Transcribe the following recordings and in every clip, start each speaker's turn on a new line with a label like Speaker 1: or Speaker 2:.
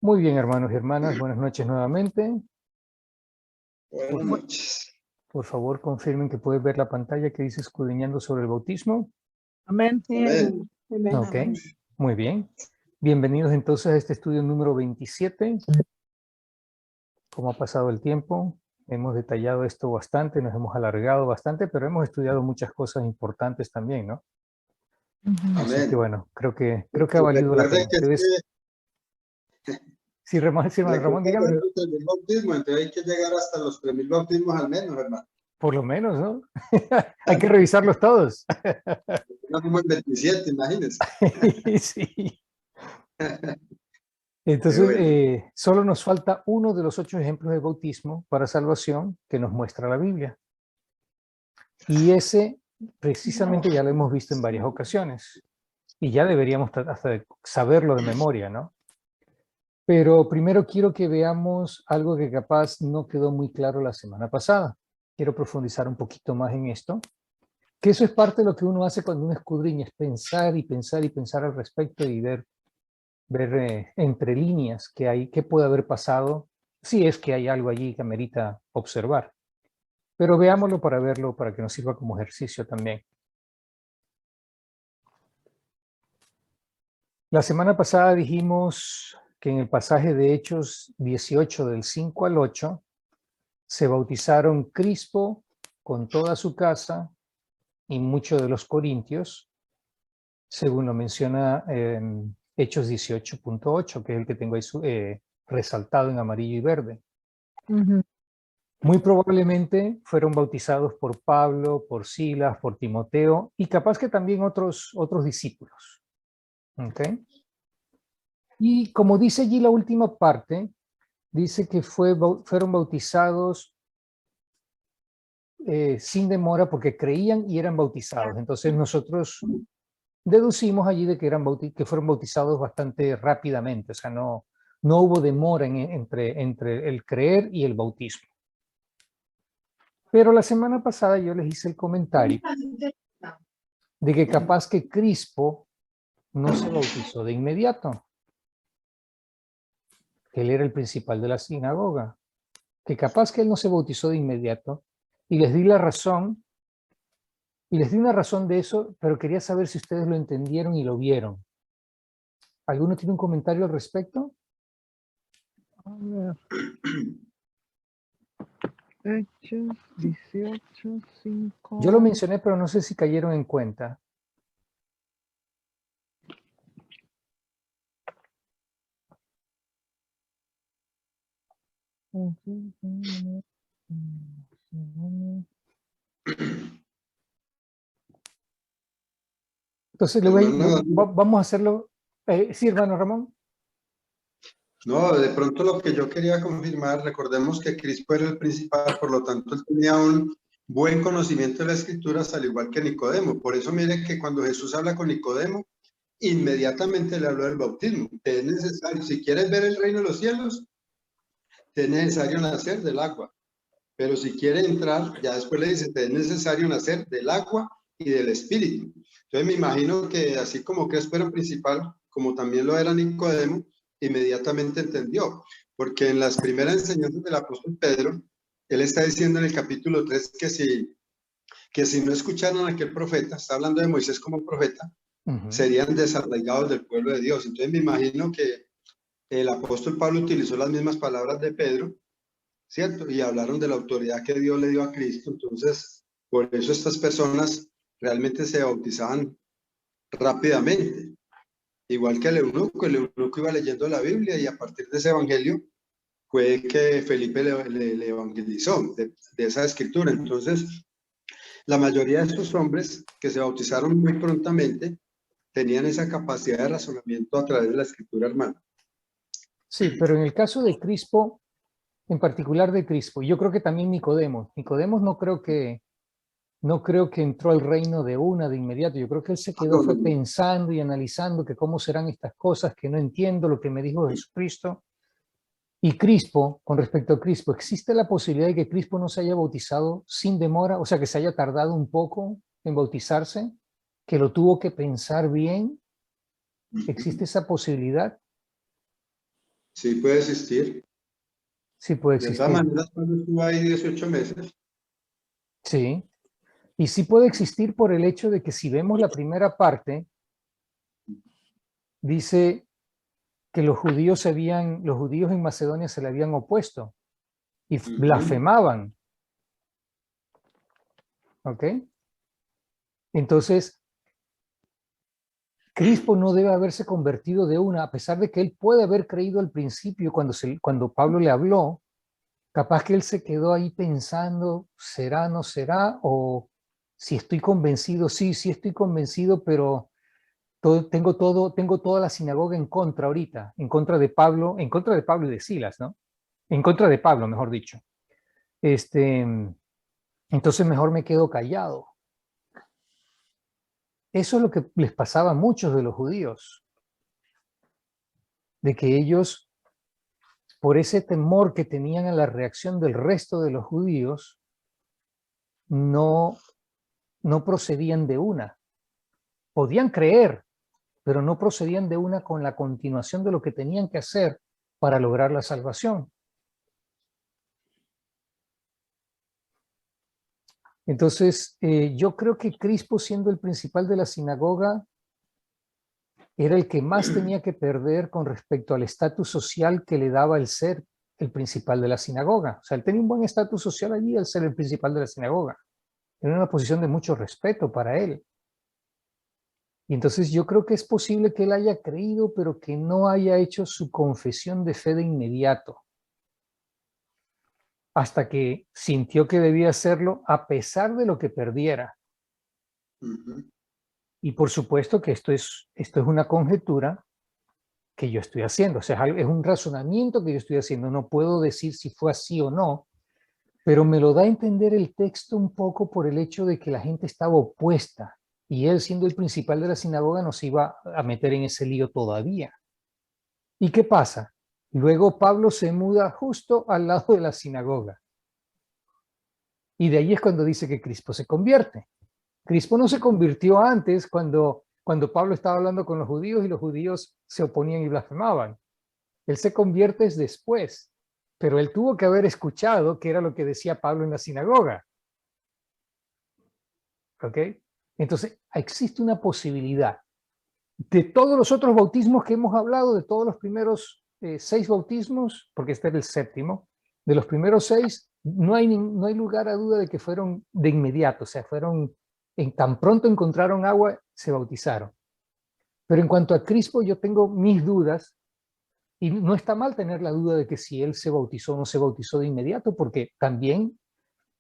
Speaker 1: Muy bien, hermanos y hermanas, buenas noches nuevamente.
Speaker 2: Buenas noches.
Speaker 1: Por favor, confirmen que pueden ver la pantalla que dice escudriñando sobre el bautismo.
Speaker 3: Amén.
Speaker 2: Amén.
Speaker 1: Ok, muy bien. Bienvenidos entonces a este estudio número 27. ¿Cómo ha pasado el tiempo? Hemos detallado esto bastante, nos hemos alargado bastante, pero hemos estudiado muchas cosas importantes también, ¿no? Así que
Speaker 2: Amén.
Speaker 1: bueno, creo que ha valido la
Speaker 2: Recuerde
Speaker 1: pena.
Speaker 2: que
Speaker 1: Sí, hermano Ramón, dígame.
Speaker 2: los 3.000 bautismos, entonces hay que llegar hasta los 3.000 bautismos al menos, hermano.
Speaker 1: Por lo menos, ¿no? Hay que revisarlos todos.
Speaker 2: No como el 27, imagínense.
Speaker 1: Sí.
Speaker 2: Qué
Speaker 1: Entonces,
Speaker 2: bueno.
Speaker 1: solo nos falta uno de los 8 ejemplos de bautismo para salvación que nos muestra la Biblia. Y ese, precisamente, ya lo hemos visto en varias ocasiones. Y ya deberíamos hasta de saberlo de memoria, ¿no? Pero primero quiero que veamos algo que capaz no quedó muy claro la semana pasada. Quiero profundizar un poquito más en esto. Que eso es parte de lo que uno hace cuando uno escudriña, es pensar y pensar y pensar al respecto y ver entre líneas qué puede haber pasado, si es que hay algo allí que amerita observar. Pero veámoslo para verlo, para que nos sirva como ejercicio también. La semana pasada dijimos que en el pasaje de Hechos 18 del 5 al 8 se bautizaron Crispo con toda su casa y muchos de los corintios, según lo menciona Hechos 18.8, que es el que tengo ahí resaltado en amarillo y verde. Muy probablemente fueron bautizados por Pablo, por Silas, por Timoteo y capaz que también otros discípulos. ¿Okay? Y como dice allí la última parte, dice que fueron bautizados sin demora porque creían y eran bautizados. Entonces nosotros deducimos allí de que fueron bautizados bastante rápidamente, o sea, no hubo demora entre el creer y el bautismo. Pero la semana pasada yo les hice el comentario de que capaz que Crispo no se bautizó de inmediato, que él era el principal de la sinagoga, que capaz que él no se bautizó de inmediato, y les di la razón, y les di una razón de eso, pero quería saber si ustedes lo entendieron y lo vieron. ¿Alguno tiene un comentario al respecto?
Speaker 3: A ver. Hechos 18, 5.
Speaker 1: Yo lo mencioné, pero no sé si cayeron en cuenta. Entonces
Speaker 2: Hermano,
Speaker 1: vamos a hacerlo. Sí, hermano Ramón.
Speaker 2: no, de pronto lo que yo quería confirmar, recordemos que Crispo era el principal, por lo tanto él tenía un buen conocimiento de las escrituras, al igual que Nicodemo. Por eso mire que cuando Jesús habla con Nicodemo, inmediatamente le habló del bautismo. Te es necesario, si quieres ver el reino de los cielos, te es necesario nacer del agua. Pero si quiere entrar, ya después le dice, te es necesario nacer del agua y del espíritu. Entonces me imagino que así como Crespo era principal, como también lo era Nicodemo, inmediatamente entendió. Porque en las primeras enseñanzas del apóstol Pedro, él está diciendo en el capítulo 3 que si no escucharon a aquel profeta, está hablando de Moisés como profeta, serían desarraigados del pueblo de Dios. Entonces me imagino que el apóstol Pablo utilizó las mismas palabras de Pedro, ¿cierto? Y hablaron de la autoridad que Dios le dio a Cristo. Entonces, por eso estas personas realmente se bautizaban rápidamente. Igual que el eunuco iba leyendo la Biblia y a partir de ese evangelio fue que Felipe le evangelizó de esa escritura. Entonces, la mayoría de estos hombres que se bautizaron muy prontamente tenían esa capacidad de razonamiento a través de la escritura, hermano.
Speaker 1: Sí, pero en el caso de Crispo, en particular de Crispo, yo creo que también Nicodemos no creo que entró al reino de inmediato. Yo creo que él se quedó fue pensando y analizando que cómo serán estas cosas, que no entiendo lo que me dijo Jesucristo. Y Crispo, con respecto a Crispo, ¿existe la posibilidad de que Crispo no se haya bautizado sin demora? O sea, que se haya tardado un poco en bautizarse, que lo tuvo que pensar bien. ¿Existe esa posibilidad?
Speaker 2: Sí puede existir.
Speaker 1: Sí puede
Speaker 2: De todas
Speaker 1: existir.
Speaker 2: maneras, cuando estuvo ahí 18 meses.
Speaker 1: Sí. Y sí puede existir por el hecho de que si vemos la primera parte, dice que los judíos en Macedonia se le habían opuesto y blasfemaban. ¿Ok? Entonces, Crispo no debe haberse convertido de una, a pesar de que él puede haber creído al principio cuando Pablo le habló, capaz que él se quedó ahí pensando, ¿será, no será? O si estoy convencido, sí estoy convencido, pero tengo toda la sinagoga en contra ahorita, en contra de Pablo y de Silas, ¿no? En contra de Pablo, mejor dicho. Entonces mejor me quedo callado. Eso es lo que les pasaba a muchos de los judíos, de que ellos, por ese temor que tenían a la reacción del resto de los judíos, no procedían de una. Podían creer, pero no procedían de una con la continuación de lo que tenían que hacer para lograr la salvación. Entonces, yo creo que Crispo, siendo el principal de la sinagoga, era el que más tenía que perder con respecto al estatus social que le daba el ser el principal de la sinagoga. O sea, él tenía un buen estatus social allí al ser el principal de la sinagoga. Era una posición de mucho respeto para él. Y entonces yo creo que es posible que él haya creído, pero que no haya hecho su confesión de fe de inmediato, hasta que sintió que debía hacerlo a pesar de lo que perdiera. Y por supuesto que esto es una conjetura que yo estoy haciendo, o sea, es un razonamiento que yo estoy haciendo, no puedo decir si fue así o no, pero me lo da a entender el texto un poco por el hecho de que la gente estaba opuesta y él, siendo el principal de la sinagoga, nos iba a meter en ese lío todavía. ¿Y qué pasa? Luego Pablo se muda justo al lado de la sinagoga. Y de ahí es cuando dice que Crispo se convierte. Crispo no se convirtió antes cuando Pablo estaba hablando con los judíos y los judíos se oponían y blasfemaban. Él se convierte después, pero él tuvo que haber escuchado qué era lo que decía Pablo en la sinagoga. ¿Ok? Entonces, existe una posibilidad. De todos los otros bautismos que hemos hablado, de todos los primeros 6 bautismos, porque este era el séptimo, de los primeros 6, no hay lugar a duda de que fueron de inmediato, o sea, fueron, en tan pronto encontraron agua, se bautizaron. Pero en cuanto a Crispo, yo tengo mis dudas, y no está mal tener la duda de que si él se bautizó o no se bautizó de inmediato, porque también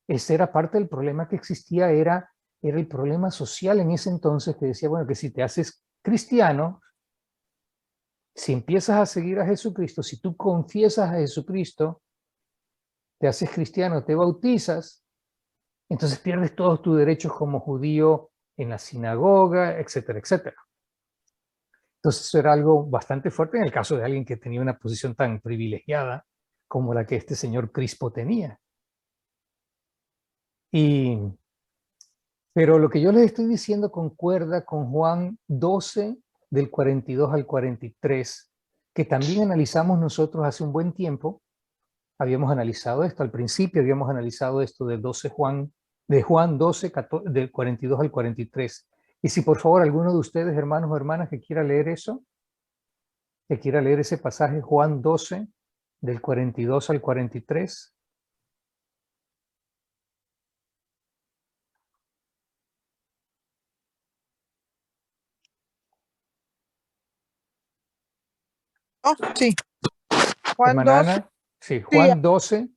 Speaker 1: ese era parte del problema que existía, era el problema social en ese entonces, que decía, bueno, que si te haces cristiano, si empiezas a seguir a Jesucristo, si tú confiesas a Jesucristo, te haces cristiano, te bautizas, entonces pierdes todos tus derechos como judío en la sinagoga, etcétera, etcétera. Entonces eso era algo bastante fuerte en el caso de alguien que tenía una posición tan privilegiada como la que este señor Crispo tenía. Pero lo que yo les estoy diciendo concuerda con Juan 12, del 42 al 43, que también analizamos nosotros hace un buen tiempo. Habíamos analizado esto al principio, habíamos analizado esto de Juan 12, del 42 al 43. Y si por favor alguno de ustedes, hermanos o hermanas, que quiera leer eso, que quiera leer ese pasaje, Juan 12, del 42 al 43.
Speaker 3: Oh, sí. Juan
Speaker 1: Hermana
Speaker 3: 12.
Speaker 1: Ana, sí,
Speaker 3: Sí,
Speaker 1: Juan 12,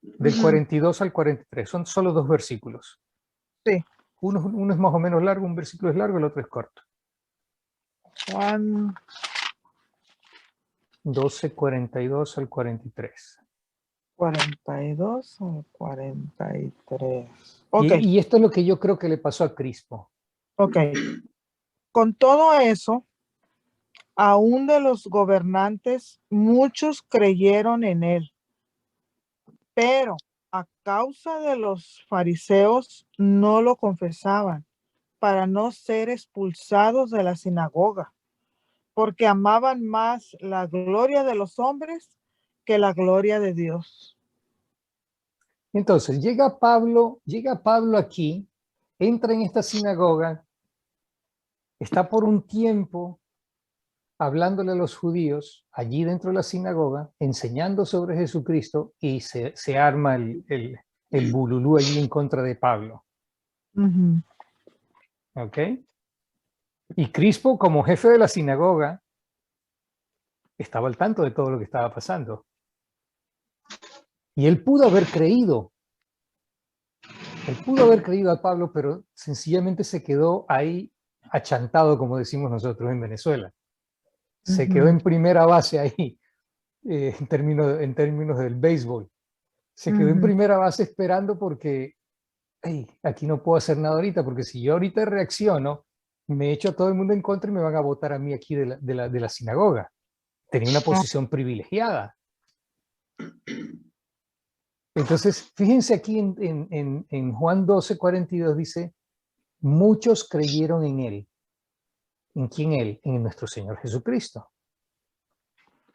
Speaker 1: del 42 al 43. Son solo 2 versículos.
Speaker 3: sí.
Speaker 1: Uno es más o menos largo, un versículo es largo, el otro es corto.
Speaker 3: Juan
Speaker 1: 12, 42 al 43.
Speaker 3: 42 al 43. Ok,
Speaker 1: Y esto es lo que yo creo que le pasó a Crispo.
Speaker 3: ok. Con todo eso, aún de los gobernantes, muchos creyeron en él, pero a causa de los fariseos no lo confesaban para no ser expulsados de la sinagoga. porque amaban más la gloria de los hombres que la gloria de Dios.
Speaker 1: Entonces, llega Pablo aquí, entra en esta sinagoga, está por un tiempo hablándole a los judíos allí dentro de la sinagoga, enseñando sobre Jesucristo, y se arma el bululú allí en contra de Pablo.
Speaker 3: Ujú.
Speaker 1: ¿Ok? Y Crispo, como jefe de la sinagoga, estaba al tanto de todo lo que estaba pasando. Y él pudo haber creído. Él pudo haber creído a Pablo, pero sencillamente se quedó ahí achantado, como decimos nosotros en Venezuela. Se quedó en primera base ahí, en términos del béisbol. Se quedó en primera base esperando porque hey, aquí no puedo hacer nada ahorita, porque si yo ahorita reacciono, me echo a todo el mundo en contra y me van a votar a mí aquí de la sinagoga. Tenía una posición privilegiada. Entonces, fíjense aquí en Juan 12:42 dice, muchos creyeron en él. ¿En quién él? En nuestro Señor Jesucristo.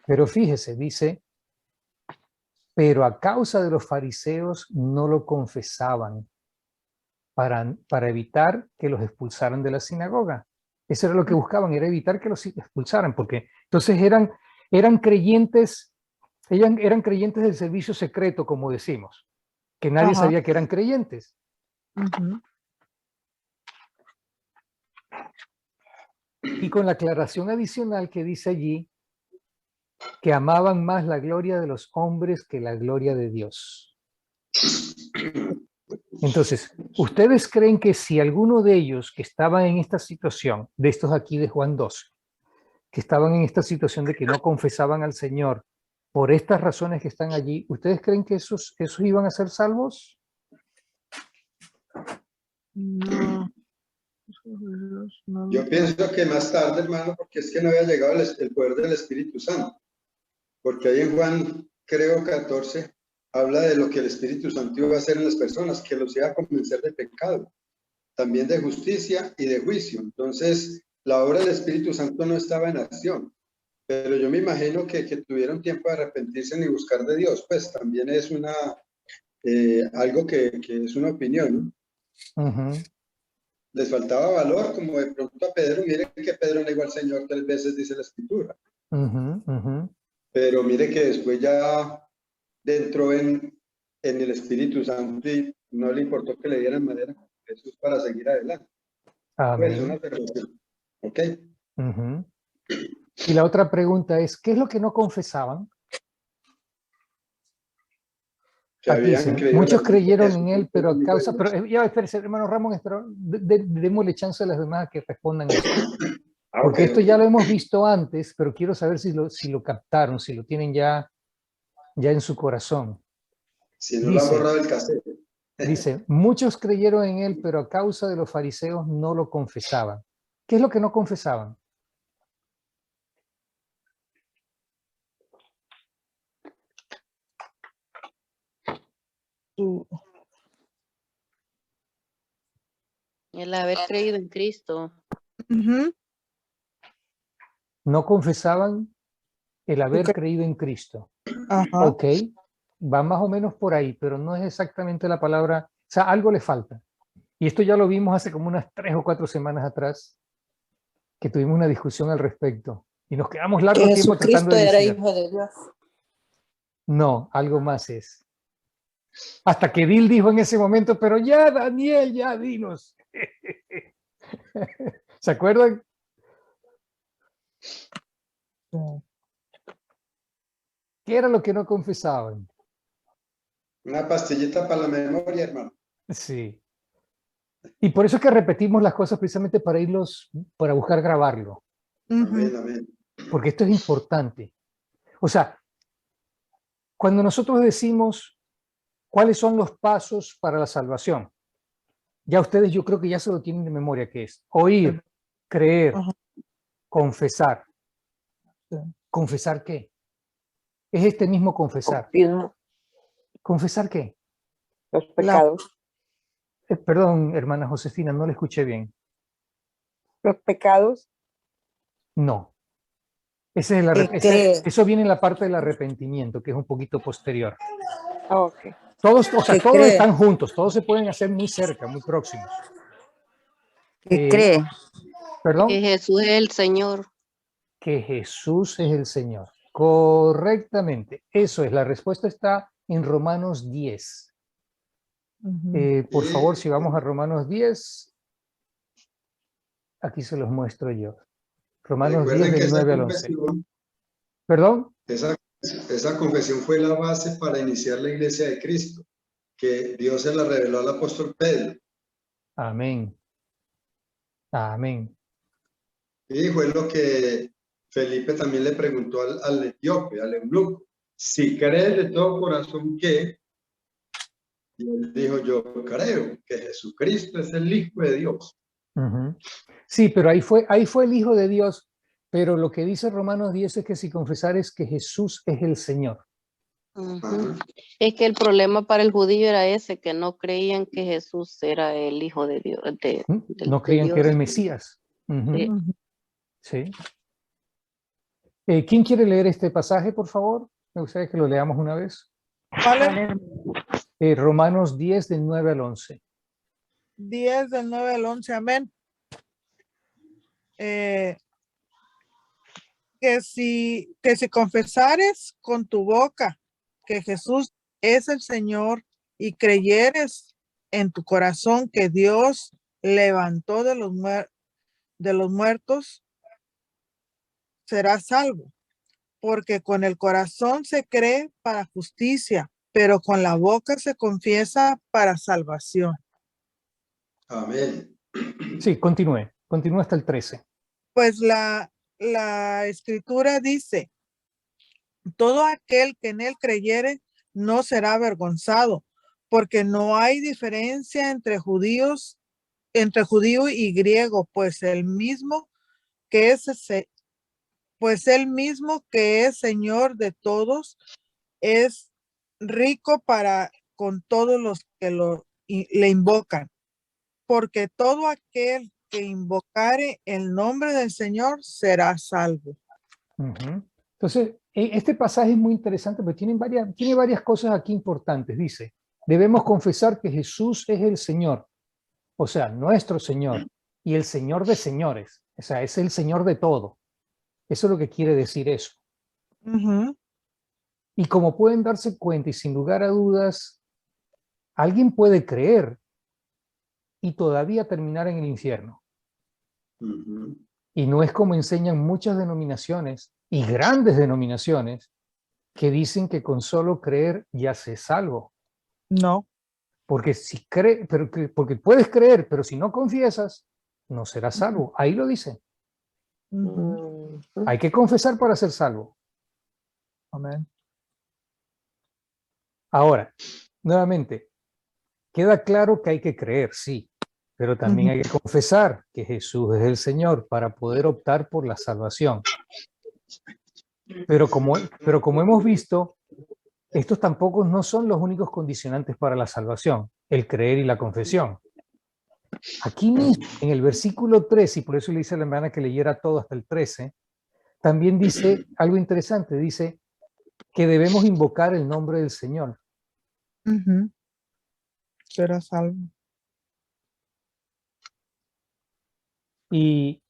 Speaker 1: Pero fíjese, dice, pero a causa de los fariseos no lo confesaban para evitar que los expulsaran de la sinagoga. Eso era lo que buscaban, era evitar que los expulsaran, porque entonces eran creyentes, eran creyentes del servicio secreto, como decimos, que nadie
Speaker 3: Ajá.
Speaker 1: sabía que eran creyentes.
Speaker 3: Ujú.
Speaker 1: Y con la aclaración adicional que dice allí, que amaban más la gloria de los hombres que la gloria de Dios. Entonces, ¿ustedes creen que si alguno de ellos que estaban en esta situación, de estos aquí de Juan 12, que estaban en esta situación de que no confesaban al Señor por estas razones que están allí, ¿ustedes creen que esos iban a ser salvos?
Speaker 3: No.
Speaker 2: Yo pienso que más tarde, hermano, porque es que no había llegado el poder del Espíritu Santo. Porque ahí en Juan, creo 14, habla de lo que el Espíritu Santo iba a hacer en las personas, que los iba a convencer de pecado, también de justicia y de juicio. Entonces, la obra del Espíritu Santo no estaba en acción. Pero yo me imagino que tuvieron tiempo de arrepentirse y buscar de Dios, pues también es algo que es una opinión, ¿no?
Speaker 1: Uh-huh.
Speaker 2: Les faltaba valor, como de pronto a Pedro. Miren que Pedro negó al Señor 3 veces, dice la Escritura.
Speaker 1: Uh-huh. Uh-huh.
Speaker 2: Pero mire que después ya entró en el Espíritu Santo y no le importó que le dieran madera a Jesús para seguir adelante. Pues
Speaker 1: Amén.
Speaker 2: una afirmación. ¿Ok?
Speaker 1: Uh-huh. Y la otra pregunta es, ¿qué es lo que no confesaban?
Speaker 2: Que
Speaker 1: Aquí
Speaker 2: habían
Speaker 1: dicen,
Speaker 2: creído
Speaker 1: muchos
Speaker 2: en
Speaker 1: creyeron en él,
Speaker 2: Jesucristo,
Speaker 1: pero
Speaker 2: el
Speaker 1: a
Speaker 2: Hijo de
Speaker 1: causa, pero
Speaker 2: Dios.
Speaker 1: ya espérese, hermano Ramón, pero démosle chance a las demás que respondan esto.
Speaker 2: Ok,
Speaker 1: Porque esto
Speaker 2: ok.
Speaker 1: ya lo hemos visto antes, pero quiero saber si lo captaron, si lo tienen ya en su corazón.
Speaker 2: Si no lo han borrado el cassette.
Speaker 1: Dice, muchos creyeron en él, pero a causa de los fariseos no lo confesaban. ¿Qué es lo que no confesaban?
Speaker 4: El haber creído en Cristo.
Speaker 3: Ujú.
Speaker 1: No confesaban el haber
Speaker 3: Ok.
Speaker 1: creído en Cristo.
Speaker 3: Ajá.
Speaker 1: Ok, va más o menos por ahí, pero no es exactamente la palabra, o sea, algo le falta. Y esto ya lo vimos hace como unas 3 o 4 semanas atrás, que tuvimos una discusión al respecto y nos quedamos
Speaker 4: Que
Speaker 1: largo tiempo tratando
Speaker 4: Jesucristo
Speaker 1: de
Speaker 4: era
Speaker 1: dilucidar.
Speaker 4: hijo de Dios.
Speaker 1: No, algo más es. Hasta que Bill dijo en ese momento, pero ya, Daniel, ya dinos. ¿Se acuerdan?
Speaker 3: Sí.
Speaker 1: ¿Qué era lo que no confesaban?
Speaker 2: Una pastillita para la memoria, hermano.
Speaker 1: Sí. Y por eso es que repetimos las cosas precisamente para buscar grabarlo.
Speaker 3: Ujú.
Speaker 2: Amén, amén.
Speaker 1: Porque esto es importante. O sea, cuando nosotros decimos cuáles son los pasos para la salvación, ya ustedes yo creo que ya se lo tienen de memoria, que es oír, creer,
Speaker 3: Ajá.
Speaker 1: confesar.
Speaker 3: Sí.
Speaker 1: ¿Confesar qué? Es este mismo confesar.
Speaker 4: Confirmo
Speaker 1: ¿Confesar qué?
Speaker 4: los
Speaker 3: La-
Speaker 4: pecados.
Speaker 1: Perdón, hermana Josefina, no le escuché bien.
Speaker 4: Los pecados.
Speaker 1: No. Eso viene en la parte del arrepentimiento, que es un poquito posterior.
Speaker 3: Ok.
Speaker 1: Todos
Speaker 5: ¿Qué
Speaker 1: todos
Speaker 5: cree?
Speaker 1: están juntos, todos se pueden hacer muy cerca, muy próximos.
Speaker 5: ¿Qué cree?
Speaker 4: Que
Speaker 1: ¿Perdón?
Speaker 4: Jesús es el Señor.
Speaker 1: Que Jesús es el Señor. Correctamente. Eso es, la respuesta está en Romanos 10. Por favor, si vamos a Romanos 10, aquí se los muestro yo. Romanos 10
Speaker 2: Recuerden que
Speaker 1: del
Speaker 2: esa
Speaker 1: 9 al 11.
Speaker 2: confesión,
Speaker 1: ¿Perdón?
Speaker 2: esa confesión fue la base para iniciar la iglesia de Cristo, que Dios se la reveló al apóstol Pedro.
Speaker 1: Amén. Amén.
Speaker 2: Y fue lo que Felipe también le preguntó al etíope, al eunuco. Si crees de todo corazón que, y él dijo, yo creo que Jesucristo es el Hijo de Dios.
Speaker 1: Uh-huh. Sí, pero ahí fue el Hijo de Dios, pero lo que dice Romanos 10 es que si confesares que Jesús es el Señor.
Speaker 4: Ujú. Es que el problema para el judío era ese, que no creían que Jesús era el Hijo de Dios.
Speaker 1: No creían
Speaker 4: Dios.
Speaker 1: que era el Mesías. Uh-huh.
Speaker 4: Sí.
Speaker 1: Sí. ¿Quién quiere leer este pasaje, por favor? Me gustaría que lo leamos una vez.
Speaker 3: ¿Vale?
Speaker 1: Romanos 10, del 9 al 11.
Speaker 3: 10 del 9 al 11, amén. Que si confesares con tu boca que Jesús es el Señor y creyeres en tu corazón que Dios levantó de los muertos, serás salvo. Porque con el corazón se cree para justicia, pero con la boca se confiesa para salvación.
Speaker 2: Amén.
Speaker 1: Sí, continúe hasta el 13.
Speaker 3: Pues la escritura dice, todo aquel que en él creyere no será avergonzado, porque no hay diferencia entre judío y griego, pues el mismo que es Señor de todos, es rico para con todos los que le invocan, porque todo aquel que invocare el nombre del Señor será salvo.
Speaker 1: Uh-huh. Entonces, este pasaje es muy interesante porque tiene varias cosas aquí importantes. Dice, debemos confesar que Jesús es el Señor, o sea, nuestro Señor, y el Señor de señores, o sea, es el Señor de todo. Eso es lo que quiere decir eso.
Speaker 3: Uh-huh.
Speaker 1: Y como pueden darse cuenta y sin lugar a dudas, alguien puede creer y todavía terminar en el infierno.
Speaker 2: Uh-huh.
Speaker 1: Y no es como enseñan muchas denominaciones y grandes denominaciones que dicen que con solo creer ya se es salvo.
Speaker 3: No.
Speaker 1: Porque si porque puedes creer, pero si no confiesas, no serás salvo. Ahí lo dice.
Speaker 3: Uh-huh.
Speaker 1: Hay que confesar para ser salvo.
Speaker 3: Amén.
Speaker 1: Ahora, nuevamente, queda claro que hay que creer, sí, pero también hay que confesar que Jesús es el Señor para poder optar por la salvación. Pero como hemos visto, estos tampoco no son los únicos condicionantes para la salvación, el creer y la confesión. Aquí mismo, en el versículo 13, y por eso le hice a la hermana que leyera todo hasta el 13, también dice algo interesante, dice que debemos invocar el nombre del Señor.
Speaker 3: Uh-huh. Será salvo.
Speaker 1: Y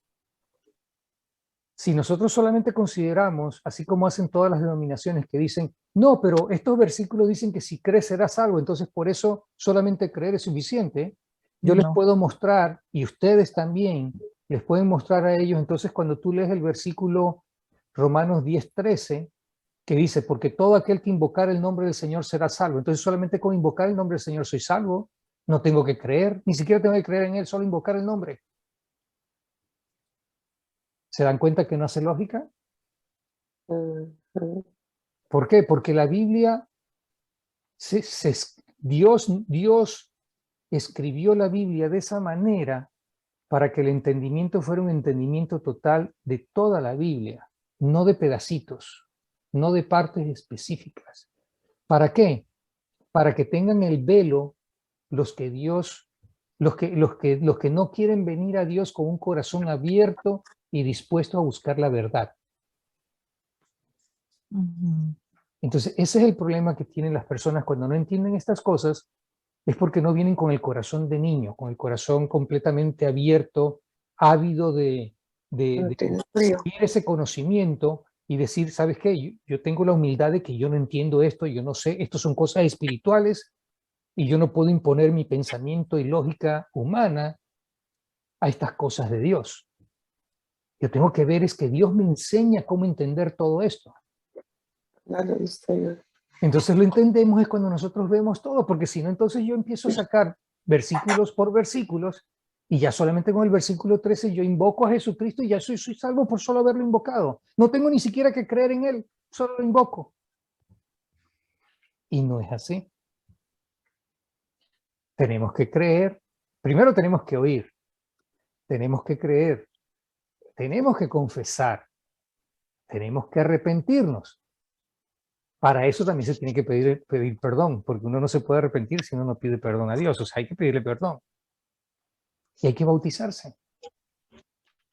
Speaker 1: si nosotros solamente consideramos, así como hacen todas las denominaciones que dicen, no, pero estos versículos dicen que si crees serás salvo, entonces por eso solamente creer es suficiente, yo les puedo mostrar, y ustedes también les pueden mostrar a ellos, entonces cuando tú lees el versículo Romanos 10:13, que dice, porque todo aquel que invocar el nombre del Señor será salvo, entonces solamente con invocar el nombre del Señor soy salvo, no tengo que creer, ni siquiera tengo que creer en Él, solo invocar el nombre. ¿Se dan cuenta que no hace lógica? ¿Por qué? Porque la Biblia, Dios escribió la Biblia de esa manera para que el entendimiento fuera un entendimiento total de toda la Biblia, no de pedacitos, no de partes específicas. ¿Para qué? Para que tengan el velo los que no quieren venir a Dios con un corazón abierto y dispuesto a buscar la verdad.
Speaker 3: Ujú.
Speaker 1: Entonces, ese es el problema que tienen las personas cuando no entienden estas cosas, es porque no vienen con el corazón de niño, con el corazón completamente abierto, ávido de recibir ese conocimiento y decir, ¿sabes qué? Yo tengo la humildad de que yo no entiendo esto, yo no sé, esto son cosas espirituales y yo no puedo imponer mi pensamiento y lógica humana a estas cosas de Dios. Yo tengo que ver es que Dios me enseña cómo entender todo esto. Entonces lo entendemos es cuando nosotros vemos todo, porque si no, entonces yo empiezo a sacar versículos por versículos y ya solamente con el versículo 13 yo invoco a Jesucristo y ya soy salvo por solo haberlo invocado. No tengo ni siquiera que creer en Él, solo lo invoco. Y no es así. Tenemos que creer. Primero tenemos que oír. Tenemos que creer. Tenemos que confesar. Tenemos que arrepentirnos. Para eso también se tiene que pedir perdón, porque uno no se puede arrepentir si uno no pide perdón a Dios. O sea, hay que pedirle perdón. Y hay que bautizarse.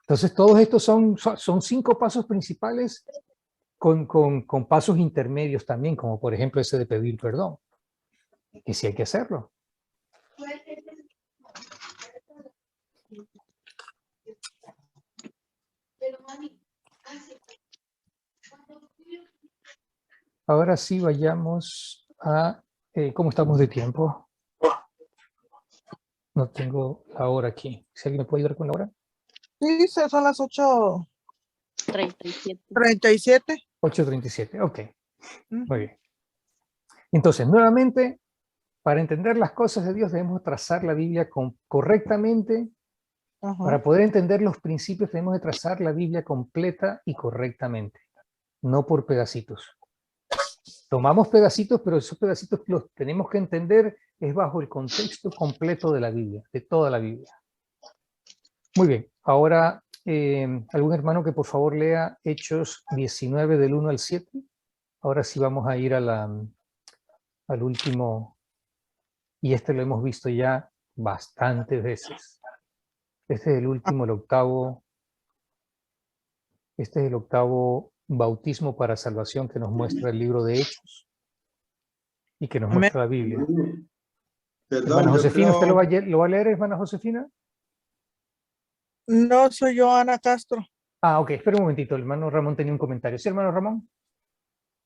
Speaker 1: Entonces, todos estos son 5 pasos principales con pasos intermedios también, como por ejemplo ese de pedir perdón, que sí hay que hacerlo. Ahora sí vayamos a ¿cómo estamos de tiempo? No tengo la hora aquí. ¿Si alguien me puede ayudar con la hora?
Speaker 3: Sí, son las
Speaker 4: 37.
Speaker 3: 8:37.
Speaker 1: 8:37, ok. Muy bien. Entonces, nuevamente, para entender las cosas de Dios debemos trazar la Biblia correctamente.
Speaker 3: Ajá.
Speaker 1: Para poder entender los principios tenemos que trazar la Biblia completa y correctamente, no por pedacitos. Tomamos pedacitos, pero esos pedacitos los tenemos que entender es bajo el contexto completo de la Biblia, de toda la Biblia. Muy bien, ahora algún hermano que por favor lea Hechos 19 del 1 al 7. Ahora sí vamos a ir al último, y este lo hemos visto ya bastantes veces. Este es el último, el octavo. Este es el octavo bautismo para salvación que nos muestra el libro de Hechos y que nos
Speaker 3: Amén.
Speaker 1: muestra la Biblia.
Speaker 2: Perdón,
Speaker 1: Hermana
Speaker 2: yo
Speaker 1: Josefina, ¿usted
Speaker 2: creo...
Speaker 1: lo va a leer, hermana Josefina?
Speaker 3: No, soy yo, Ana Castro.
Speaker 1: Ah, ok, espera un momentito, el hermano Ramón tenía un comentario. ¿Sí, hermano Ramón?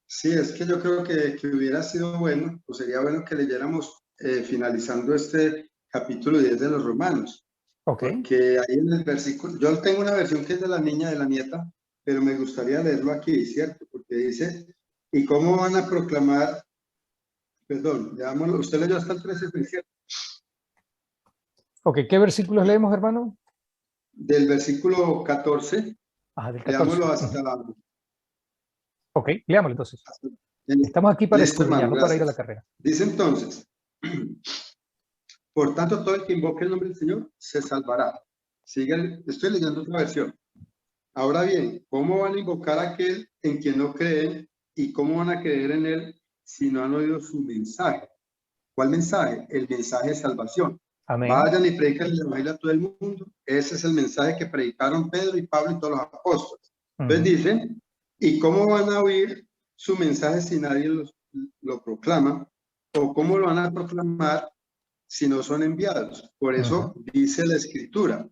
Speaker 2: Sí, es que yo creo que hubiera sido bueno, o sería bueno que leyéramos finalizando este capítulo 10 de los Romanos.
Speaker 1: Ok.
Speaker 2: Porque ahí en el versículo, yo tengo una versión que es de la niña, de la nieta, pero me gustaría leerlo aquí, ¿cierto? Porque dice, ¿y cómo van a proclamar? Perdón, leámoslo, usted leyó hasta el 13, ¿cierto?
Speaker 1: Ok, ¿qué versículos leemos, hermano?
Speaker 2: Del versículo 14,
Speaker 1: Ah, del 14.
Speaker 2: leámoslo hasta la...
Speaker 1: Ok, leámoslo entonces. Estamos aquí para
Speaker 2: Listo,
Speaker 1: escudriñar,
Speaker 2: hermano,
Speaker 1: no para ir a la
Speaker 2: gracias.
Speaker 1: carrera.
Speaker 2: Dice entonces, por tanto, todo el que invoque el nombre del Señor se salvará. Estoy leyendo otra versión. Ahora bien, ¿cómo van a invocar a aquel en quien no creen y cómo van a creer en él si no han oído su mensaje? ¿Cuál mensaje? El mensaje de salvación.
Speaker 1: Amén.
Speaker 2: Vayan y predican el evangelio a todo el mundo. Ese es el mensaje que predicaron Pedro y Pablo y todos los apóstoles. Entonces dicen, ¿y cómo van a oír su mensaje si nadie lo proclama? ¿O cómo lo van a proclamar si no son enviados? Por eso dice la Escritura,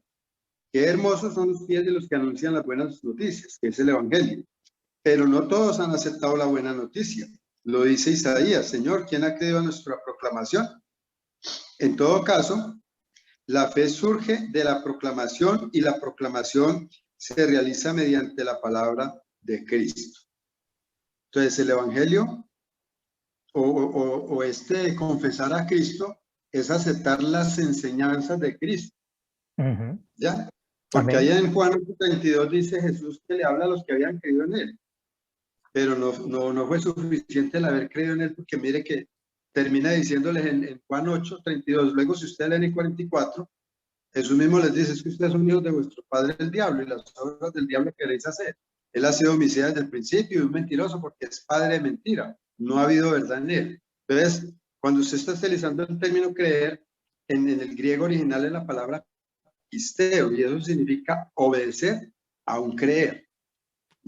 Speaker 2: qué hermosos son los pies de los que anuncian las buenas noticias, que es el evangelio. Pero no todos han aceptado la buena noticia. Lo dice Isaías, Señor, ¿quién ha creído a nuestra proclamación? En todo caso, la fe surge de la proclamación y la proclamación se realiza mediante la palabra de Cristo. Entonces, el evangelio o confesar a Cristo es aceptar las enseñanzas de Cristo. ¿Ya? Porque ahí en Juan 22 dice Jesús que le habla a los que habían creído en él. Pero no fue suficiente el haber creído en él, porque mire que termina diciéndoles en Juan 8:32, luego si ustedes leen en 44, Jesús mismo les dice, es que ustedes son hijos de vuestro padre el diablo y las obras del diablo queréis hacer. Él ha sido homicida desde el principio y un mentiroso porque es padre de mentira. No ha habido verdad en él. Entonces, cuando usted está utilizando el término creer, en el griego original es la palabra pisteo, y eso significa obedecer a un creer.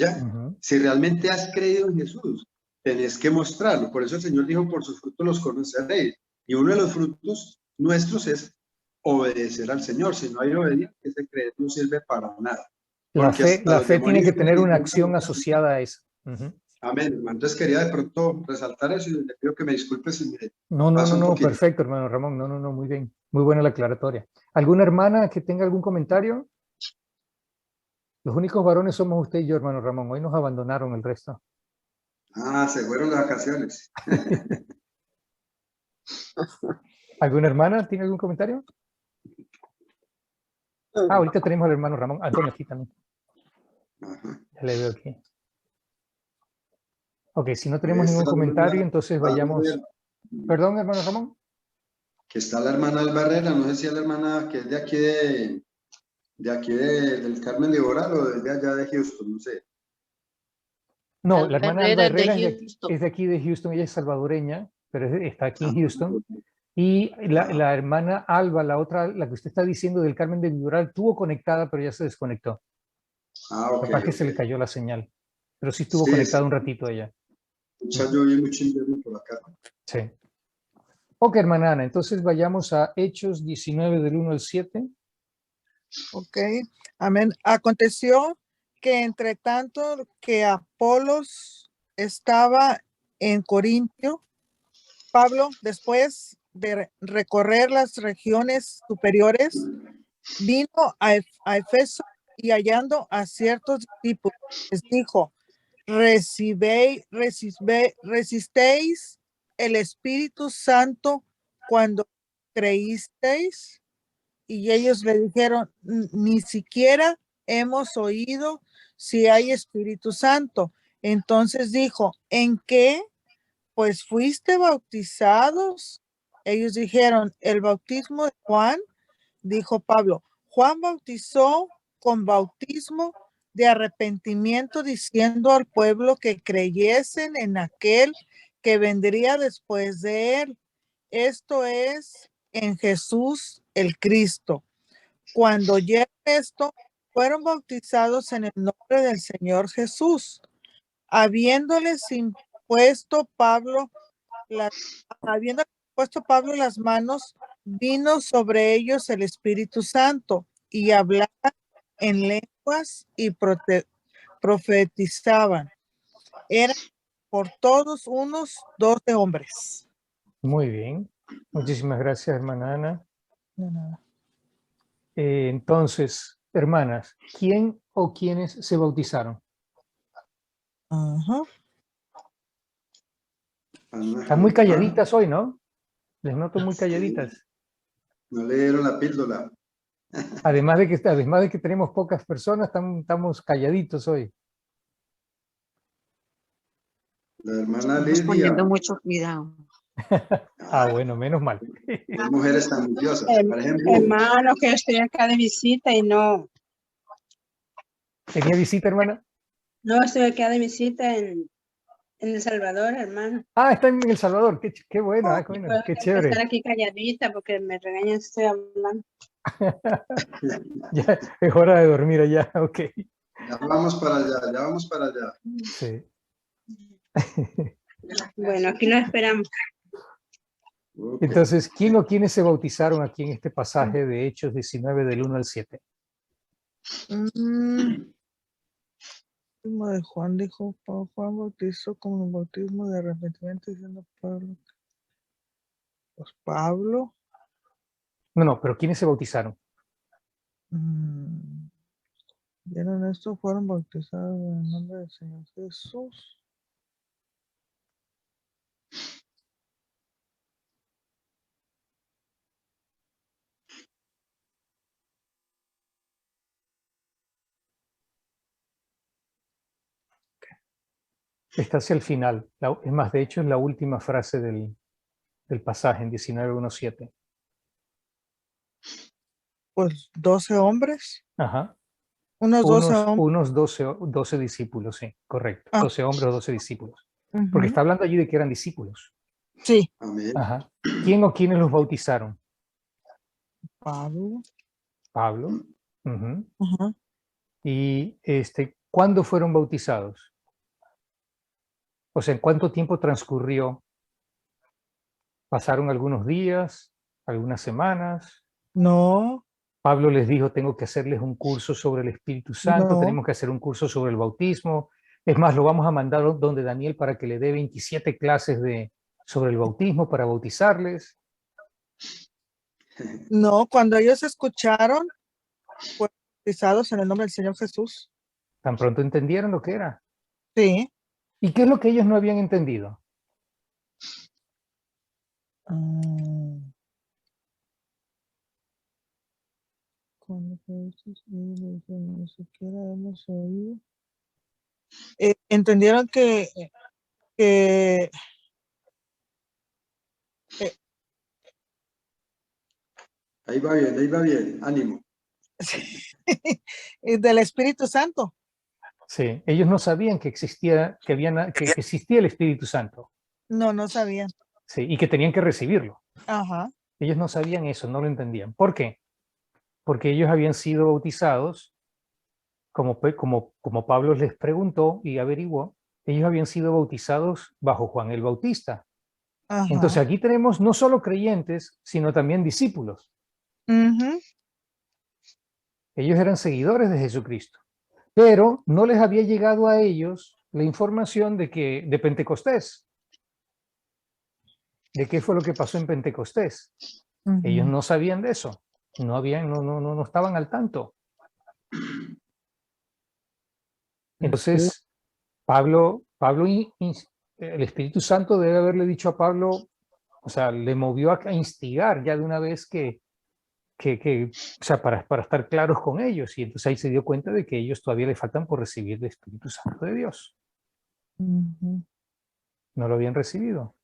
Speaker 2: ¿Ya?
Speaker 1: Ujú.
Speaker 2: Si realmente has creído en Jesús, tenés que mostrarlo. Por eso el Señor dijo, por sus frutos los conoceréis. Y uno de los frutos nuestros es obedecer al Señor. Si no hay obediencia, ese creer no sirve para nada. Porque hasta
Speaker 1: La
Speaker 2: los
Speaker 1: fe tiene que
Speaker 2: demonios
Speaker 1: tener una acción
Speaker 2: intentan.
Speaker 1: asociada a eso. Ujú.
Speaker 2: Amén, hermano. Entonces quería de pronto resaltar eso y le pido que me disculpe si me paso un
Speaker 1: No,
Speaker 2: poquito.
Speaker 1: perfecto, hermano Ramón. No, muy bien. Muy buena la aclaratoria. ¿Alguna hermana que tenga algún comentario? Los únicos varones somos usted y yo, hermano Ramón. Hoy nos abandonaron el resto.
Speaker 2: Ah, se fueron las vacaciones.
Speaker 1: ¿Alguna hermana tiene algún comentario? Ah, ahorita tenemos al hermano Ramón. Bueno, aquí también.
Speaker 2: Ajá.
Speaker 1: Ya le veo aquí. Ok, si no tenemos ningún
Speaker 2: Esta
Speaker 1: comentario,
Speaker 2: hermana
Speaker 1: entonces vayamos.
Speaker 2: Barrera,
Speaker 1: Perdón, hermano Ramón.
Speaker 2: que está la hermana Barrera, no sé si es la hermana que es de aquí del Carmen de Oral o desde allá de Houston, no sé.
Speaker 1: No,
Speaker 4: Alba
Speaker 1: la hermana
Speaker 4: Herrera
Speaker 1: Alba
Speaker 4: es de
Speaker 1: Herrera
Speaker 4: Houston.
Speaker 1: es de aquí de Houston. Ella es salvadoreña, pero está aquí en
Speaker 2: Ah,
Speaker 1: Houston. Y la hermana Alba, la otra, la que usted está diciendo del Carmen de Viboral, estuvo conectada, pero ya se desconectó.
Speaker 2: ok,
Speaker 1: Capaz que
Speaker 2: ok.
Speaker 1: se le cayó la señal. Pero sí estuvo
Speaker 2: Sí,
Speaker 1: conectada
Speaker 2: sí.
Speaker 1: un ratito ella.
Speaker 2: Mucha lluvia y mucho invierno por acá.
Speaker 1: Sí. Ok, hermana Ana, entonces vayamos a Hechos 19 del 1 al 7.
Speaker 3: Ok, amén. Aconteció que entre tanto que Apolos estaba en Corintio, Pablo, después de recorrer las regiones superiores, vino a Efeso y hallando a ciertos discípulos, les dijo, ¿resistéis el Espíritu Santo cuando creísteis? Y ellos le dijeron, ni siquiera hemos oído si hay Espíritu Santo. Entonces dijo, ¿en qué? Pues fuiste bautizados. Ellos dijeron, el bautismo de Juan. Dijo Pablo, Juan bautizó con bautismo de arrepentimiento, diciendo al pueblo que creyesen en aquel que vendría después de él. Esto es, en Jesús el Cristo. Cuando oyeron esto, fueron bautizados en el nombre del Señor Jesús. Habiéndoles impuesto Pablo las manos, vino sobre ellos el Espíritu Santo y hablaban en lenguas y profetizaban. Eran por todos unos 12 hombres.
Speaker 1: Muy bien. Muchísimas gracias, hermana Ana.
Speaker 3: No, nada.
Speaker 1: Entonces, hermanas, ¿quién o quiénes se bautizaron?
Speaker 3: Ajá.
Speaker 1: Están muy calladitas hoy, ¿no? Les noto muy calladitas.
Speaker 2: No le dieron la píldora.
Speaker 1: Además de que tenemos pocas personas, estamos calladitos hoy.
Speaker 2: La hermana
Speaker 5: Estamos
Speaker 2: Lidia.
Speaker 5: poniendo mucho cuidado.
Speaker 1: Bueno, menos mal.
Speaker 2: Hay mujeres tan orgullosas. Por ejemplo,
Speaker 6: Hermano, que estoy acá de visita y no
Speaker 1: ¿Tenía visita, hermana?
Speaker 6: estoy acá de visita en El Salvador, hermano.
Speaker 1: Está en El Salvador. Qué bueno,
Speaker 6: Y puedo
Speaker 1: qué
Speaker 6: estar
Speaker 1: chévere.
Speaker 6: aquí calladita porque me regañan si estoy hablando.
Speaker 1: Ya es hora de dormir allá, ok.
Speaker 2: ya vamos para allá, ya vamos para allá.
Speaker 1: Sí.
Speaker 6: Bueno, aquí lo esperamos.
Speaker 2: Ok.
Speaker 1: Entonces, ¿quién o quiénes se bautizaron aquí en este pasaje de Hechos 19 del 1 al 7?
Speaker 3: De Juan dijo, Juan bautizó con el bautismo de arrepentimiento, diciendo Pablo. Pues Pablo.
Speaker 1: No, pero ¿quiénes se bautizaron?
Speaker 3: Vieron esto, fueron bautizados en el nombre del Señor Jesús.
Speaker 1: Está hacia el final. Es más, de hecho, es la última frase del pasaje en 19:1-7.
Speaker 3: Pues 12 hombres.
Speaker 1: Ajá.
Speaker 3: Unos 12 hombres.
Speaker 1: Unos 12 discípulos, sí, correcto. 12 hombres o 12 discípulos. Porque está hablando allí de que eran discípulos.
Speaker 3: Sí.
Speaker 2: Amén.
Speaker 1: Ajá. ¿Quién o quiénes los bautizaron?
Speaker 3: Pablo.
Speaker 1: Pablo.
Speaker 3: Ajá.
Speaker 1: Y ¿cuándo fueron bautizados? O sea, ¿en cuánto tiempo transcurrió? ¿Pasaron algunos días, algunas semanas?
Speaker 3: No,
Speaker 1: Pablo les dijo, tengo que hacerles un curso sobre el Espíritu Santo,
Speaker 3: no,
Speaker 1: tenemos que hacer un curso sobre el bautismo. Es más, lo vamos a mandar donde Daniel para que le dé 27 clases sobre el bautismo para bautizarles.
Speaker 3: no. Cuando ellos escucharon, fueron bautizados en el nombre del Señor Jesús.
Speaker 1: Tan pronto entendieron lo que era.
Speaker 3: Sí.
Speaker 1: ¿Y qué es lo que ellos no habían entendido?
Speaker 3: Cuando Jesús ni siquiera hemos oído. Entendieron que
Speaker 2: Ahí va bien, ánimo.
Speaker 3: del Espíritu Santo.
Speaker 1: Sí, ellos no sabían que existía, que existía el Espíritu Santo.
Speaker 3: No, no sabían.
Speaker 1: Sí, y que tenían que recibirlo.
Speaker 3: Ajá.
Speaker 1: Ellos no sabían eso, no lo entendían. ¿Por qué? Porque ellos habían sido bautizados, como Pablo les preguntó y averiguó, ellos habían sido bautizados bajo Juan el Bautista.
Speaker 3: Ajá.
Speaker 1: Entonces aquí tenemos no solo creyentes, sino también discípulos.
Speaker 3: Ujú.
Speaker 1: Ellos eran seguidores de Jesucristo, pero no les había llegado a ellos la información de Pentecostés. ¿De qué fue lo que pasó en Pentecostés? Ellos no sabían de eso, no estaban al tanto. Entonces, el Espíritu Santo debe haberle dicho a Pablo, o sea, le movió a instigar ya de una vez o sea, para estar claros con ellos. Y entonces ahí se dio cuenta de que ellos todavía le faltan por recibir el Espíritu Santo de Dios. No lo habían recibido.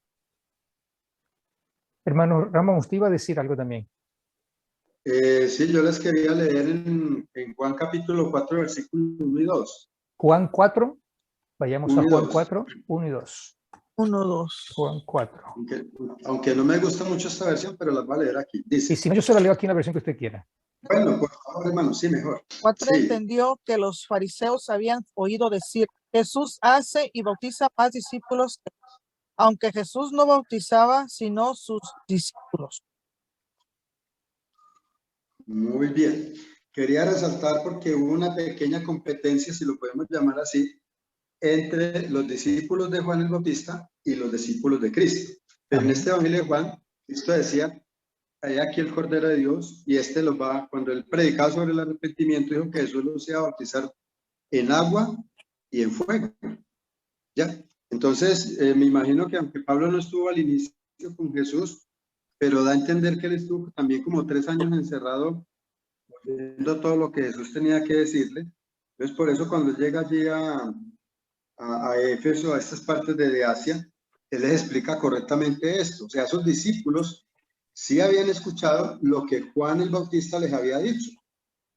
Speaker 1: Hermano Ramón, usted iba a decir algo también.
Speaker 2: Sí, yo les quería leer en Juan capítulo 4, versículos 1 y 2.
Speaker 1: Juan 4, vayamos a Juan 4, 1 y 2.
Speaker 3: 1, 2.
Speaker 1: Juan 4.
Speaker 2: Aunque no me gusta mucho esta versión, pero las voy a leer aquí. Dice,
Speaker 1: Y si no, yo se la leo aquí en la versión que usted quiera.
Speaker 2: bueno, por favor, hermano, sí, mejor.
Speaker 3: 4
Speaker 2: Sí.
Speaker 3: entendió que los fariseos habían oído decir, Jesús hace y bautiza más discípulos, aunque Jesús no bautizaba, sino sus discípulos.
Speaker 2: Muy bien. Quería resaltar porque hubo una pequeña competencia, si lo podemos llamar así, entre los discípulos de Juan el Bautista y los discípulos de Cristo. Pero en este Evangelio de Juan, Cristo decía, hay aquí el Cordero de Dios, y cuando él predicaba sobre el arrepentimiento, dijo que Jesús los iba a bautizar en agua y en fuego. ¿Ya? Entonces, me imagino que aunque Pablo no estuvo al inicio con Jesús, pero da a entender que él estuvo también como 3 años encerrado, viendo todo lo que Jesús tenía que decirle. Entonces, por eso cuando llega allí a Éfeso, a estas partes de Asia, él les explica correctamente esto. O sea, esos discípulos sí habían escuchado lo que Juan el Bautista les había dicho.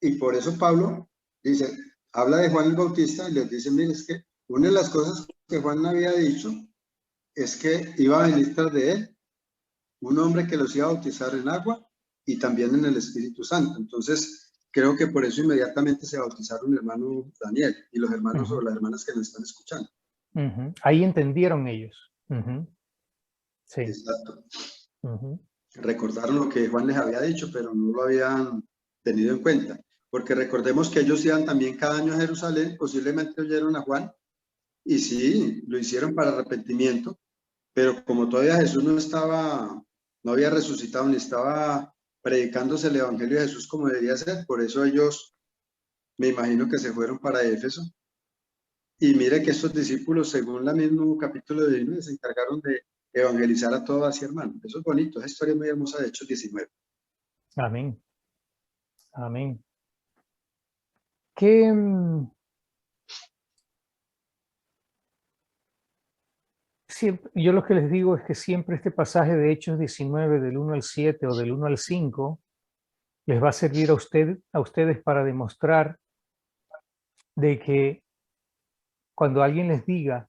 Speaker 2: Y por eso Pablo dice, habla de Juan el Bautista y les dice, mire, es que una de las cosas que Juan había dicho es que iba a venir tras de él un hombre que los iba a bautizar en agua y también en el Espíritu Santo. Entonces, creo que por eso inmediatamente se bautizaron hermano Daniel y los hermanos o las hermanas que nos están escuchando.
Speaker 1: Ahí entendieron ellos. Sí.
Speaker 2: Exacto. Recordaron lo que Juan les había dicho, pero no lo habían tenido en cuenta. Porque recordemos que ellos iban también cada año a Jerusalén, posiblemente oyeron a Juan, y sí, lo hicieron para arrepentimiento, pero como todavía Jesús no había resucitado ni estaba predicándose el Evangelio de Jesús como debería ser, por eso ellos, me imagino que se fueron para Éfeso. Y mire que estos discípulos, según el mismo capítulo de Hechos, se encargaron de evangelizar a todo Asia, hermano. Eso es bonito, esa historia es muy hermosa de Hechos 19.
Speaker 1: Amén. Amén. ¿Qué, yo lo que les digo es que siempre este pasaje de Hechos 19 del 1 al 7 o del 1 al 5 les va a servir a ustedes para demostrar de que cuando alguien les diga,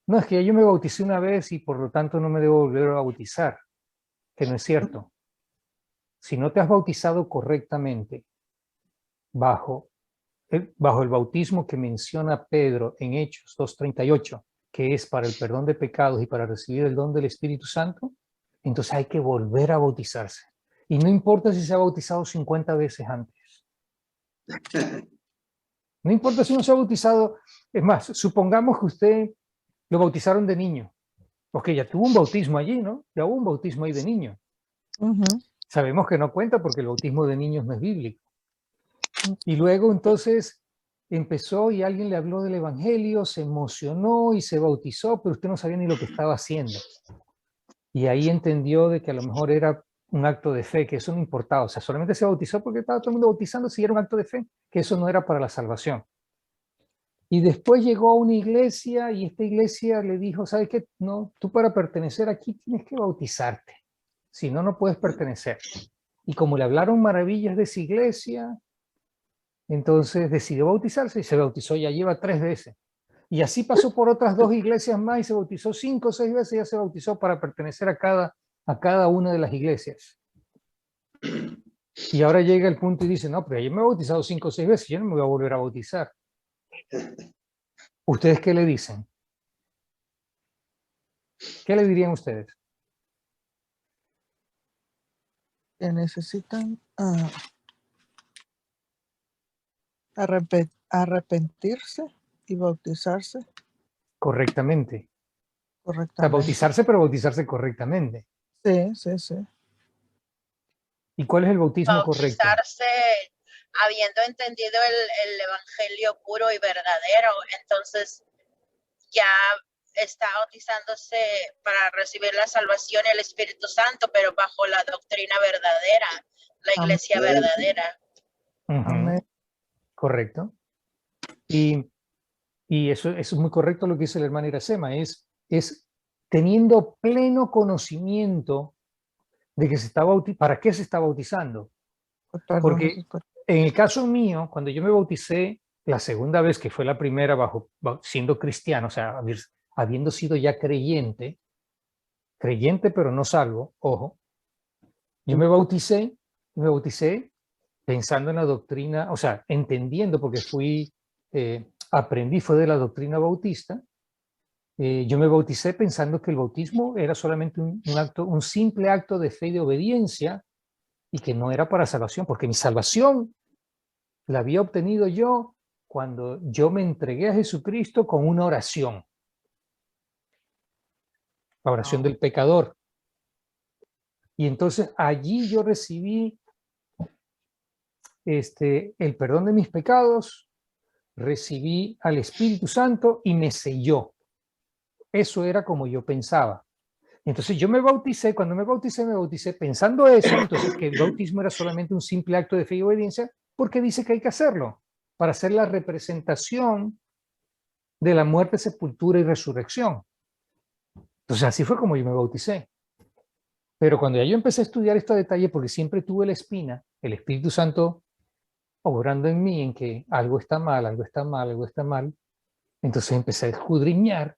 Speaker 1: no, es que yo me bauticé una vez y por lo tanto no me debo volver a bautizar, que no es cierto. Si no te has bautizado correctamente bajo bajo el bautismo que menciona Pedro en Hechos 2:38, que es para el perdón de pecados y para recibir el don del Espíritu Santo, entonces hay que volver a bautizarse. Y no importa si se ha bautizado 50 veces antes. No importa si no se ha bautizado. Es más, supongamos que usted lo bautizaron de niño. Ok, ya tuvo un bautismo allí, ¿no? Ya hubo un bautismo ahí de niño. Sabemos que no cuenta porque el bautismo de niños no es bíblico. Y luego entonces empezó y alguien le habló del evangelio, se emocionó y se bautizó, pero usted no sabía ni lo que estaba haciendo. Y ahí entendió de que a lo mejor era un acto de fe, que eso no importaba. O sea, solamente se bautizó porque estaba todo el mundo bautizando, si era un acto de fe, que eso no era para la salvación. Y después llegó a una iglesia y esta iglesia le dijo, ¿sabes qué? No, tú para pertenecer aquí tienes que bautizarte. Si no, no puedes pertenecer. Y como le hablaron maravillas de esa iglesia, entonces decidió bautizarse y se bautizó, ya lleva 3 veces. Y así pasó por otras 2 iglesias más y se bautizó 5 o 6 veces, ya se bautizó para pertenecer a cada una de las iglesias. Y ahora llega el punto y dice, no, pero yo me he bautizado 5 o 6 veces, yo no me voy a volver a bautizar. ¿Ustedes qué le dicen? ¿Qué le dirían ustedes?
Speaker 3: Que necesitan arrepentirse y bautizarse
Speaker 1: Correctamente. O sea,
Speaker 3: correctamente.
Speaker 1: bautizarse, pero bautizarse correctamente.
Speaker 3: Sí, sí, sí.
Speaker 1: ¿Y cuál es el bautismo correcto?
Speaker 7: Bautizarse habiendo entendido el evangelio puro y verdadero, entonces ya está bautizándose para recibir la salvación y el Espíritu Santo, pero bajo la doctrina verdadera, la iglesia verdadera.
Speaker 3: Amén.
Speaker 1: Correcto. Y eso es muy correcto lo que dice la hermana Iracema, es teniendo pleno conocimiento de que se está ¿para qué se está bautizando? Porque en el caso mío, cuando yo me bauticé la segunda vez, que fue la primera siendo cristiano, o sea, habiendo sido ya creyente pero no salvo, ojo, yo me bauticé pensando en la doctrina, o sea, entendiendo, porque aprendí, fue de la doctrina bautista. Yo me bauticé pensando que el bautismo era solamente un simple acto de fe y de obediencia y que no era para salvación, porque mi salvación la había obtenido yo cuando yo me entregué a Jesucristo con una oración. La oración del pecador. Y entonces allí yo recibí el perdón de mis pecados, recibí al Espíritu Santo y me selló. Eso era como yo pensaba. Entonces yo me bauticé, cuando me bauticé pensando eso, entonces que el bautismo era solamente un simple acto de fe y obediencia, porque dice que hay que hacerlo, para hacer la representación de la muerte, sepultura y resurrección. Entonces así fue como yo me bauticé. Pero cuando ya yo empecé a estudiar este detalle, porque siempre tuve la espina, el Espíritu Santo obrando en mí, en que algo está mal, algo está mal, algo está mal, entonces empecé a escudriñar,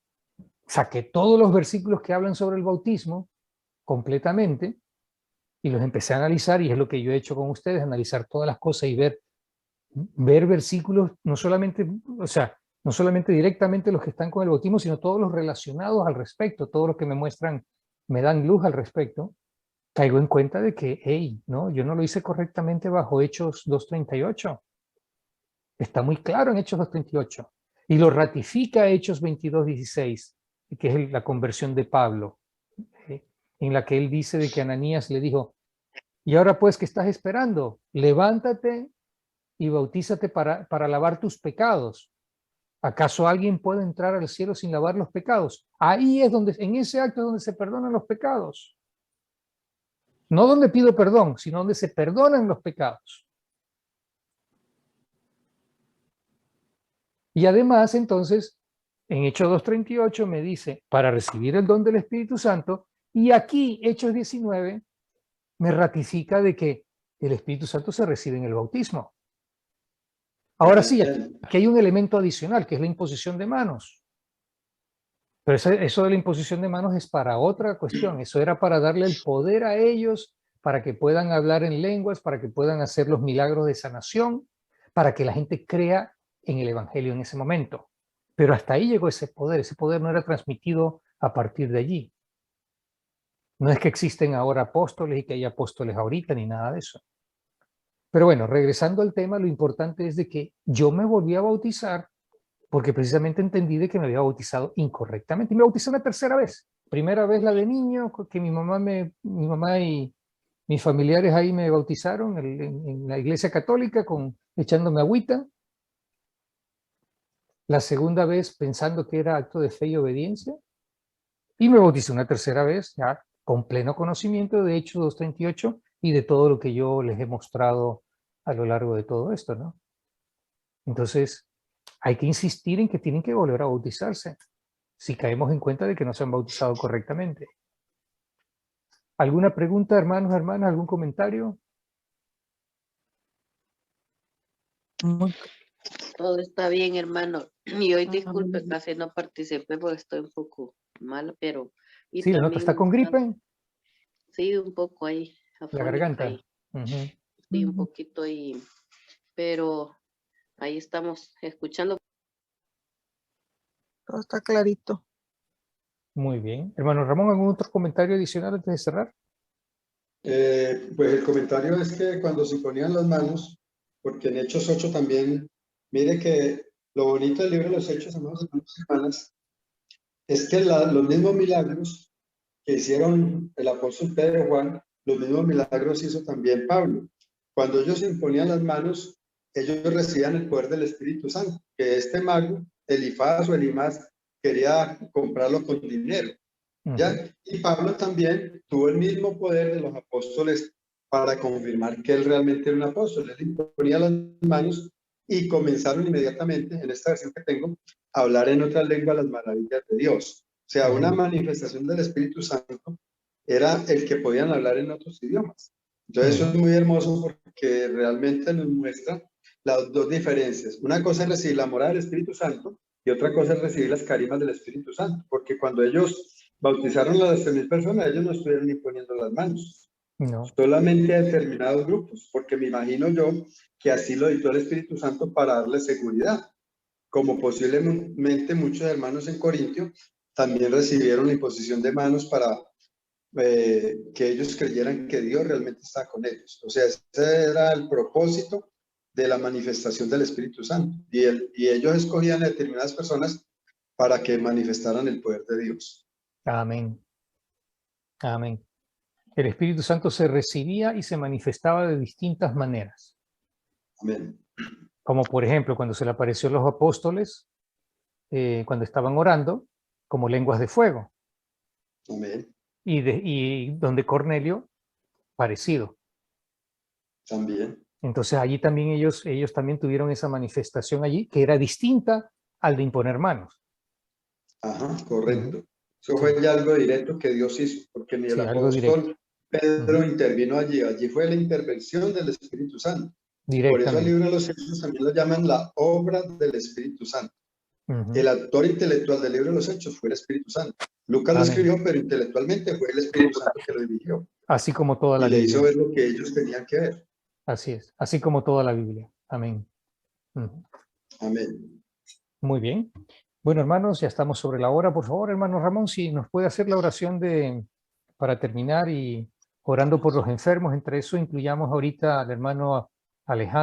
Speaker 1: saqué todos los versículos que hablan sobre el bautismo completamente y los empecé a analizar, y es lo que yo he hecho con ustedes, analizar todas las cosas y ver versículos, no solamente, o sea, no solamente directamente los que están con el bautismo, sino todos los relacionados al respecto, todos los que me muestran, me dan luz al respecto. Caigo en cuenta de que, hey, no, yo no lo hice correctamente bajo Hechos 2:38. Está muy claro en Hechos 2:38. Y lo ratifica Hechos 22:16, que es la conversión de Pablo, en la que él dice de que Ananías le dijo, y ahora pues, ¿qué estás esperando? Levántate y bautízate para lavar tus pecados. ¿Acaso alguien puede entrar al cielo sin lavar los pecados? Ahí es donde, en ese acto es donde se perdonan los pecados. No donde pido perdón, sino donde se perdonan los pecados. Y además, entonces, en Hechos 2:38 me dice, para recibir el don del Espíritu Santo, y aquí, Hechos 19, me ratifica de que el Espíritu Santo se recibe en el bautismo. Ahora sí, aquí hay un elemento adicional, que es la imposición de manos. Pero eso de la imposición de manos es para otra cuestión. Eso era para darle el poder a ellos, para que puedan hablar en lenguas, para que puedan hacer los milagros de sanación, para que la gente crea en el evangelio en ese momento. Pero hasta ahí llegó ese poder no era transmitido a partir de allí. No es que existen ahora apóstoles y que hay apóstoles ahorita, ni nada de eso. Pero bueno, regresando al tema, lo importante es de que yo me volví a bautizar porque precisamente entendí de que me había bautizado incorrectamente. Y me bauticé una tercera vez. Primera vez la de niño, que mi mamá y mis familiares ahí me bautizaron en la iglesia católica echándome agüita. La segunda vez pensando que era acto de fe y obediencia. Y me bauticé una tercera vez ya con pleno conocimiento de Hechos 2:38 y de todo lo que yo les he mostrado a lo largo de todo esto, ¿no? Entonces, hay que insistir en que tienen que volver a bautizarse si caemos en cuenta de que no se han bautizado correctamente. ¿Alguna pregunta, hermanos, hermanas? ¿Algún comentario?
Speaker 4: Todo está bien, hermano. Y hoy disculpe, casi no participé porque estoy un poco mala, pero...
Speaker 1: Sí, la nota está con gripe.
Speaker 4: Sí, un poco ahí.
Speaker 1: La garganta.
Speaker 4: Ahí. Sí, un poquito ahí. Pero ahí estamos escuchando.
Speaker 3: Todo está clarito.
Speaker 1: Muy bien. Hermano Ramón, ¿algún otro comentario adicional antes de cerrar?
Speaker 2: Pues el comentario es que cuando se ponían las manos, porque en Hechos 8 también, mire que lo bonito del libro de los Hechos, amados hermanos y hermanas, es que los mismos milagros que hicieron el apóstol Pedro y Juan, los mismos milagros hizo también Pablo. Cuando ellos se imponían las manos, ellos recibían el poder del Espíritu Santo, que este mago, Elifaz o Elimás, quería comprarlo con dinero. ¿Ya? Y Pablo también tuvo el mismo poder de los apóstoles para confirmar que él realmente era un apóstol. Él imponía las manos y comenzaron inmediatamente, en esta versión que tengo, a hablar en otra lengua las maravillas de Dios. O sea, una manifestación del Espíritu Santo era el que podían hablar en otros idiomas. Entonces eso es muy hermoso porque realmente nos muestra las dos diferencias. Una cosa es recibir la morada del Espíritu Santo y otra cosa es recibir las carimas del Espíritu Santo, porque cuando ellos bautizaron a las 3,000 personas, ellos no estuvieron ni poniendo las manos. No. Solamente a determinados grupos, porque me imagino yo que así lo dictó el Espíritu Santo para darle seguridad. Como posiblemente muchos hermanos en Corintio también recibieron la imposición de manos para que ellos creyeran que Dios realmente está con ellos. O sea, ese era el propósito de la manifestación del Espíritu Santo. Y ellos escogían a determinadas personas para que manifestaran el poder de Dios.
Speaker 1: Amén. Amén. El Espíritu Santo se recibía y se manifestaba de distintas maneras.
Speaker 2: Amén.
Speaker 1: Como por ejemplo, cuando se le apareció a los apóstoles, cuando estaban orando, como lenguas de fuego.
Speaker 2: Amén.
Speaker 1: Y donde Cornelio, parecido.
Speaker 2: También.
Speaker 1: Entonces allí también ellos también tuvieron esa manifestación allí, que era distinta al de imponer manos.
Speaker 2: Ajá, correcto. Eso fue ya algo directo que Dios hizo, porque ni el apóstol Pedro intervino allí. Allí fue la intervención del Espíritu Santo. Por eso el libro de los Hechos también lo llaman la obra del Espíritu Santo. El autor intelectual del libro de los Hechos fue el Espíritu Santo. Lucas lo escribió, pero intelectualmente fue el Espíritu Santo que lo dirigió.
Speaker 1: Así como toda la
Speaker 2: Biblia.
Speaker 1: Biblia.
Speaker 2: Y le hizo ver lo que ellos tenían que ver.
Speaker 1: Así es, así como toda la Biblia. Amén.
Speaker 2: Amén.
Speaker 1: Muy bien. Bueno, hermanos, ya estamos sobre la hora. Por favor, hermano Ramón, si nos puede hacer la oración para terminar y orando por los enfermos. Entre eso incluyamos ahorita al hermano Alejandro.